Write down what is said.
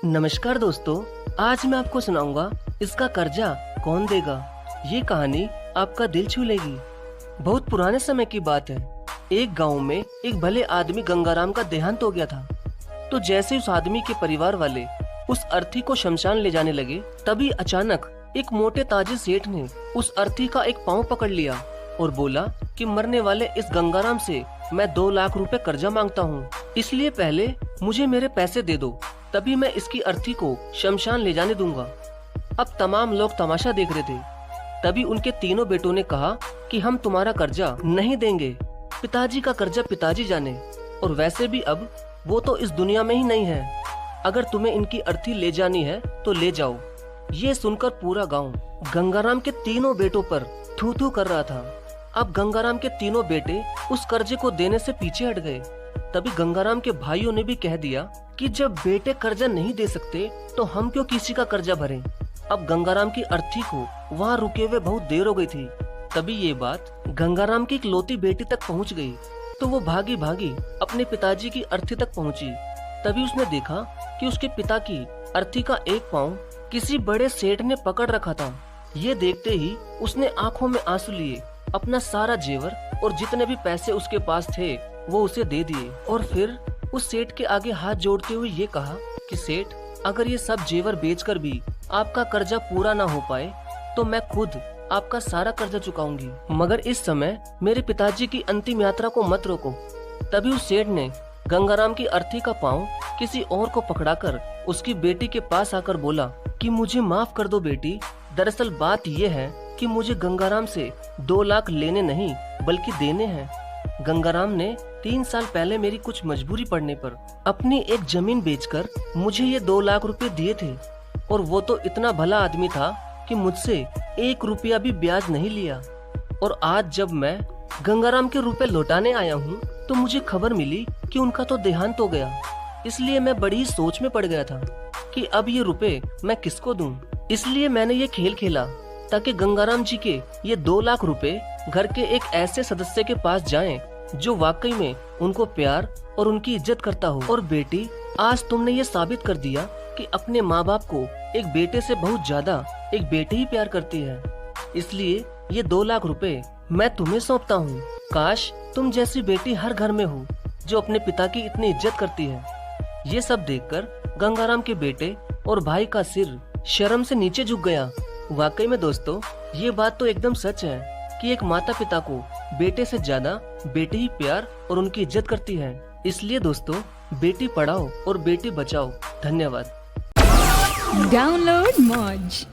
नमस्कार दोस्तों, आज मैं आपको सुनाऊंगा इसका कर्जा कौन देगा। ये कहानी आपका दिल छू लेगी। बहुत पुराने समय की बात है। एक गांव में एक भले आदमी गंगाराम का देहांत हो गया था। तो जैसे उस आदमी के परिवार वाले उस अर्थी को शमशान ले जाने लगे, तभी अचानक एक मोटे ताजिर सेठ ने उस अर्थी का एक पाँव पकड़ लिया और बोला कि मरने वाले इस गंगाराम से मैं 2 लाख रुपए कर्जा मांगता हूँ, इसलिए पहले मुझे मेरे पैसे दे दो, तभी मैं इसकी अर्थी को शमशान ले जाने दूंगा। अब तमाम लोग तमाशा देख रहे थे। तभी उनके तीनों बेटों ने कहा कि हम तुम्हारा कर्जा नहीं देंगे। पिताजी का कर्जा पिताजी जाने, और वैसे भी अब वो तो इस दुनिया में ही नहीं है। अगर तुम्हें इनकी अर्थी ले जानी है तो ले जाओ। ये सुनकर पूरा गांव गंगाराम के तीनों बेटों पर थू थू कर रहा था। अब गंगाराम के तीनों बेटे उस कर्जे को देने से पीछे हट गए। तभी गंगाराम के भाइयों ने भी कह दिया कि जब बेटे कर्जा नहीं दे सकते तो हम क्यों किसी का कर्जा भरें। अब गंगाराम की अर्थी को वहाँ रुके हुए बहुत देर हो गई थी। तभी ये बात गंगाराम की इकलौती बेटी तक पहुँच गई, तो वो भागी भागी अपने पिताजी की अर्थी तक पहुँची। तभी उसने देखा कि उसके पिता की अर्थी का एक पाँव किसी बड़े सेठ ने पकड़ रखा था। ये देखते ही उसने आंखों में आंसू लिए, अपना सारा जेवर और जितने भी पैसे उसके पास थे वो उसे दे दिए, और फिर उस सेठ के आगे हाथ जोड़ते हुए ये कहा कि सेठ, अगर ये सब जेवर बेचकर भी आपका कर्जा पूरा ना हो पाए तो मैं खुद आपका सारा कर्जा चुकाऊंगी, मगर इस समय मेरे पिताजी की अंतिम यात्रा को मत रोको। तभी उस सेठ ने गंगाराम की अर्थी का पाँव किसी और को पकड़ाकर उसकी बेटी के पास आकर बोला कि मुझे माफ कर दो बेटी, दरअसल बात यह है कि मुझे गंगाराम से 2 लाख लेने नहीं बल्कि देने हैं। गंगाराम ने 3 साल पहले मेरी कुछ मजबूरी पड़ने पर अपनी एक जमीन बेचकर मुझे ये 2 लाख रुपए दिए थे, और वो तो इतना भला आदमी था कि मुझसे 1 रुपया भी ब्याज नहीं लिया। और आज जब मैं गंगाराम के रुपए लौटाने आया हूँ तो मुझे खबर मिली कि उनका तो देहांत हो गया। इसलिए मैं बड़ी ही सोच में पड़ गया था कि अब ये रुपए मैं किसको दूं। इसलिए मैंने ये खेल खेला ताकि गंगाराम जी के ये 2 लाख रुपए घर के एक ऐसे सदस्य के पास जाएं जो वाकई में उनको प्यार और उनकी इज्जत करता हो। और बेटी, आज तुमने ये साबित कर दिया कि अपने माँ बाप को एक बेटे से बहुत ज्यादा एक बेटी ही प्यार करती है। इसलिए ये 2 लाख रुपए मैं तुम्हें सौंपता हूँ। काश तुम जैसी बेटी हर घर में हो जो अपने पिता की इतनी इज्जत करती है। ये सब देखकर गंगाराम के बेटे और भाई का सिर शर्म से नीचे झुक गया। वाकई में दोस्तों, ये बात तो एकदम सच है कि एक माता पिता को बेटे से ज्यादा बेटी ही प्यार और उनकी इज्जत करती है। इसलिए दोस्तों, बेटी पढ़ाओ और बेटी बचाओ। धन्यवाद। डाउनलोड मौज।